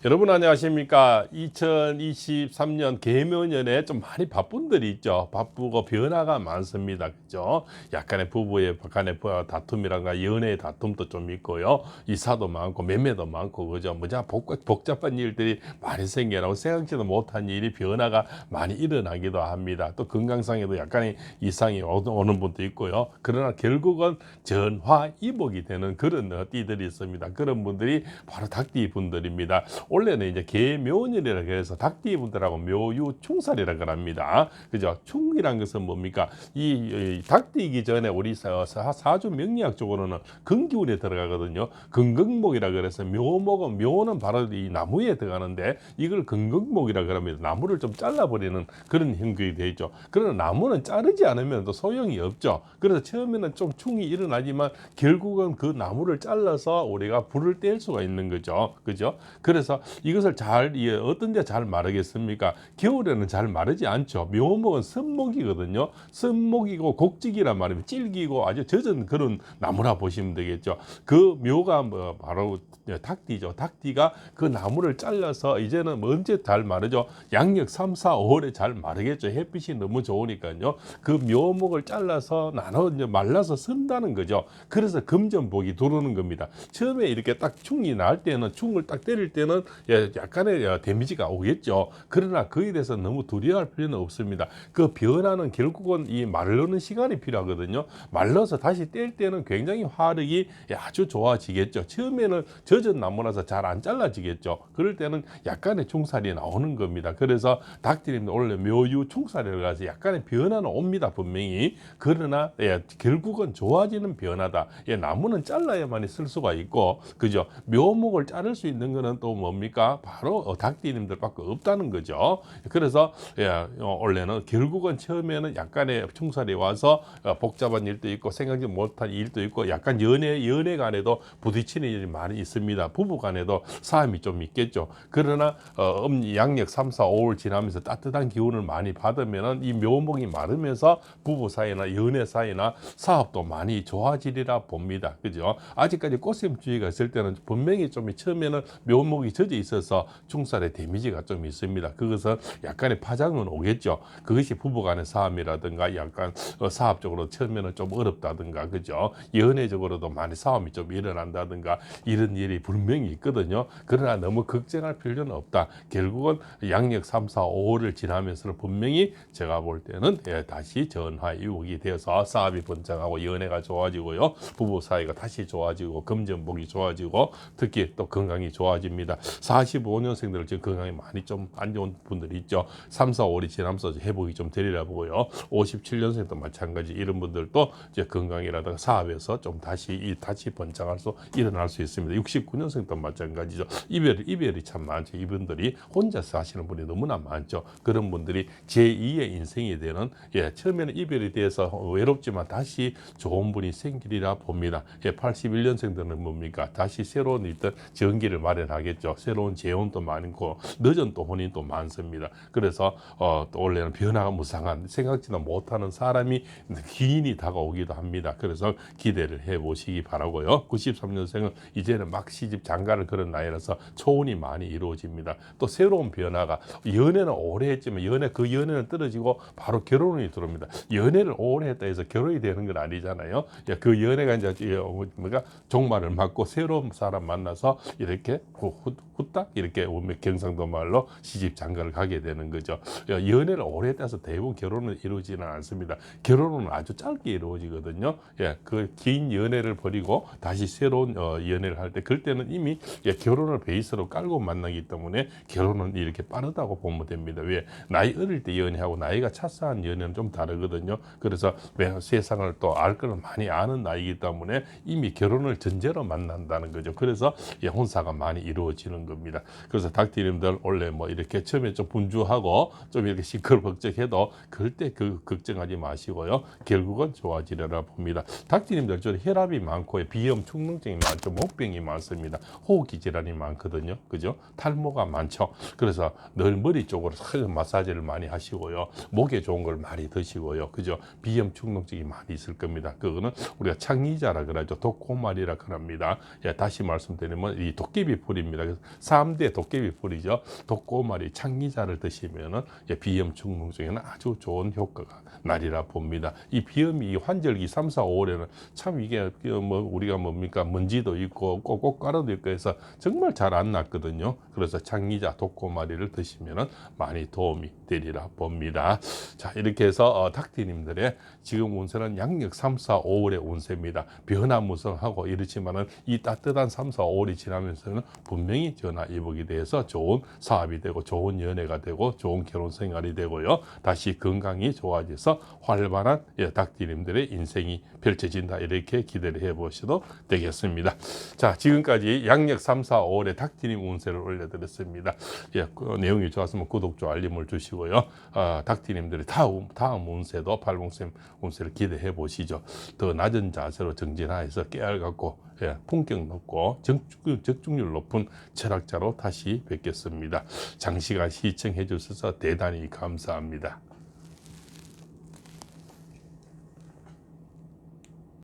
여러분 안녕하십니까? 2023년 개묘년에 좀 많이 바쁜 들이 있죠. 바쁘고 변화가 많습니다. 그죠? 약간의 부부의 간의 다툼이란가 연애의 다툼도 좀 있고요. 이사도 많고 매매도 많고 그죠? 뭐냐 복잡한 일들이 많이 생겨나고 생각지도 못한 일이 변화가 많이 일어나기도 합니다. 또 건강상에도 약간의 이상이 오는 분도 있고요. 그러나 결국은 전화이복이 되는 그런 띠들이 있습니다. 그런 분들이 바로 닭띠 분들입니다. 원래는 이제 개묘년이라 해서 닭띠 분들하고 묘유충살이라고 합니다. 그죠? 충이란 것은 뭡니까? 이 닭띠이기 전에 우리 사주 명리학 쪽으로는 금기운에 들어가거든요. 금극목이라 그래서 묘목은 묘는 바로 이 나무에 들어가는데 이걸 금극목이라 그럽니다. 나무를 좀 잘라버리는 그런 형국이 되죠. 그러나 나무는 자르지 않으면 또 소용이 없죠. 그래서 처음에는 좀 충이 일어나지만 결국은 그 나무를 잘라서 우리가 불을 뗄 수가 있는 거죠. 그죠? 그래서 이것을 어떤 데 잘 마르겠습니까? 겨울에는 잘 마르지 않죠. 묘목은 선목이거든요. 선목이고 곡직이란 말이에요. 질기고 아주 젖은 그런 나무라 보시면 되겠죠. 그 묘가 바로 닭띠죠. 닭띠가 그 나무를 잘라서 이제는 언제 잘 마르죠? 양력 3, 4, 5월에 잘 마르겠죠. 햇빛이 너무 좋으니까요. 그 묘목을 잘라서 나눠 말라서 쓴다는 거죠. 그래서 금전복이 들어오는 겁니다. 처음에 이렇게 딱 충이 날 때는 충을 딱 때릴 때는 약간의 데미지가 오겠죠. 그러나 그에 대해서 너무 두려워할 필요는 없습니다. 그 변화는 결국은 이 마르는 시간이 필요하거든요. 말라서 다시 뗄 때는 굉장히 화력이 아주 좋아지겠죠. 처음에는 젖은 나무라서 잘 안 잘라지겠죠. 그럴 때는 약간의 충살이 나오는 겁니다. 그래서 닭띠는 원래 묘유 충살이라고 해서 약간의 변화는 옵니다. 분명히. 그러나 결국은 좋아지는 변화다. 나무는 잘라야만 쓸 수가 있고 그죠. 묘목을 자를 수 있는 거는 또 뭡니까? 바로 닭띠님들밖에 없다는 거죠. 그래서 원래는 결국은 처음에는 약간의 충살이 와서 복잡한 일도 있고 생각지 못한 일도 있고 약간 연애 간에도 부딪히는 일이 많이 있습니다. 부부 간에도 싸움이 좀 있겠죠. 그러나 양력 3, 4, 5월 지나면서 따뜻한 기운을 많이 받으면은 이 묘목이 마르면서 부부 사이나 연애 사이나 사업도 많이 좋아지리라 봅니다. 그죠? 아직까지 꽃샘주의가 있을 때는 분명히 좀 처음에는 묘목이 젖어 있어서 충살의 데미지가 좀 있습니다. 그것은 약간의 파장은 오겠죠. 그것이 부부간의 싸움이라든가 약간 사업적으로 처음에는 좀 어렵다든가 그죠. 연애적으로도 많이 싸움이 좀 일어난다든가 이런 일이 분명히 있거든요. 그러나 너무 걱정할 필요는 없다. 결국은 양력 3, 4, 5를 지나면서 분명히 제가 볼 때는 다시 전화위복이 되어서 사업이 번창하고 연애가 좋아지고요. 부부 사이가 다시 좋아지고 금전복이 좋아지고 특히 또 건강이 좋아집니다. 45년생들 지금 건강이 많이 좀 안 좋은 분들이 있죠. 3, 4, 5월이 지나면서 회복이 좀 되리라 보고요. 57년생도 마찬가지 이런 분들도 이제 건강이라든가 사업에서 좀 다시 번창할 수 일어날 수 있습니다. 69년생도 마찬가지죠. 이별이 참 많죠. 이분들이 혼자서 하시는 분이 너무나 많죠. 그런 분들이 제2의 인생이 되는 처음에는 이별이 돼서 외롭지만 다시 좋은 분이 생기리라 봅니다. 81년생들은 뭡니까? 다시 새로운 일단 전기를 마련하겠죠. 새로운 재혼도 많고 늦은 또 혼인도 많습니다. 그래서 또 원래는 변화가 무상한 생각지도 못하는 사람이 기인이 다가오기도 합니다. 그래서 기대를 해보시기 바라고요. 93년생은 이제는 막 시집 장가를 그런 나이라서 초혼이 많이 이루어집니다. 또 새로운 변화가 연애는 오래 했지만 그 연애는 떨어지고 바로 결혼이 들어옵니다. 연애를 오래 했다 해서 결혼이 되는 건 아니잖아요. 그 연애가 이제 종말을 맞고 새로운 사람 만나서 이렇게 후딱 이렇게 경상도 말로 시집 장가를 가게 되는 거죠. 연애를 오래 했다서 대부분 결혼은 이루어지는 않습니다. 결혼은 아주 짧게 이루어지거든요. 그 긴 연애를 버리고 다시 새로운 연애를 할 때 그때는 이미 결혼을 베이스로 깔고 만나기 때문에 결혼은 이렇게 빠르다고 보면 됩니다. 왜? 나이 어릴 때 연애하고 나이가 차서한 연애는 좀 다르거든요. 그래서 세상을 또 알 거는 많이 아는 나이기 때문에 이미 결혼을 전제로 만난다는 거죠. 그래서 혼사가 많이 이루어지는 겁니다. 그래서 닭띠님들 원래 이렇게 처음에 좀 분주하고 좀 이렇게 시끌벅적해도 그럴 때 걱정하지 마시고요. 결국은 좋아지리라 봅니다. 닭띠님들 좀 혈압이 많고 비염, 축농증이 많죠. 목병이 많습니다. 호흡기 질환이 많거든요. 그죠? 탈모가 많죠. 그래서 늘 머리 쪽으로 마사지를 많이 하시고요. 목에 좋은 걸 많이 드시고요. 그죠? 비염, 축농증이 많이 있을 겁니다. 그거는 우리가 창리자라 그러죠. 독고말이라 그럽니다. 다시 말씀드리면 이 도깨비 풀입니다. 3대 도깨비 풀이죠. 독고마리, 창기자를 드시면은 비염 충농증에는 아주 좋은 효과가 나리라 봅니다. 이 비염이 환절기 3, 4, 5월에는 참 이게 뭐 우리가 뭡니까 먼지도 있고 꼭꼭가루도 있고 해서 정말 잘 안 낫거든요. 그래서 창기자, 독고마리를 드시면은 많이 도움이 되리라 봅니다. 자, 이렇게 해서 닭띠님들의 지금 운세는 양력 3, 4, 5월의 운세입니다. 변화무성하고 이렇지만은 이 따뜻한 3, 4, 5월이 지나면서는 분명히 전화 이복이 돼서 좋은 사업이 되고 좋은 연애가 되고 좋은 결혼 생활이 되고요. 다시 건강이 좋아져서 활발한 닭띠님들의 인생이 펼쳐진다. 이렇게 기대를 해보셔도 되겠습니다. 자, 지금까지 양력 3, 4, 5월의 닭띠님 운세를 올려드렸습니다. 그 내용이 좋았으면 구독, 좋아요, 알림을 주시고요. 닭띠님들의 다음 운세도 팔봉쌤 운세를 기대해 보시죠. 더 낮은 자세로 정진하여서 깨알같고 품격 높고 적중률 높은 철학자로 다시 뵙겠습니다. 장시간 시청해 주셔서 대단히 감사합니다.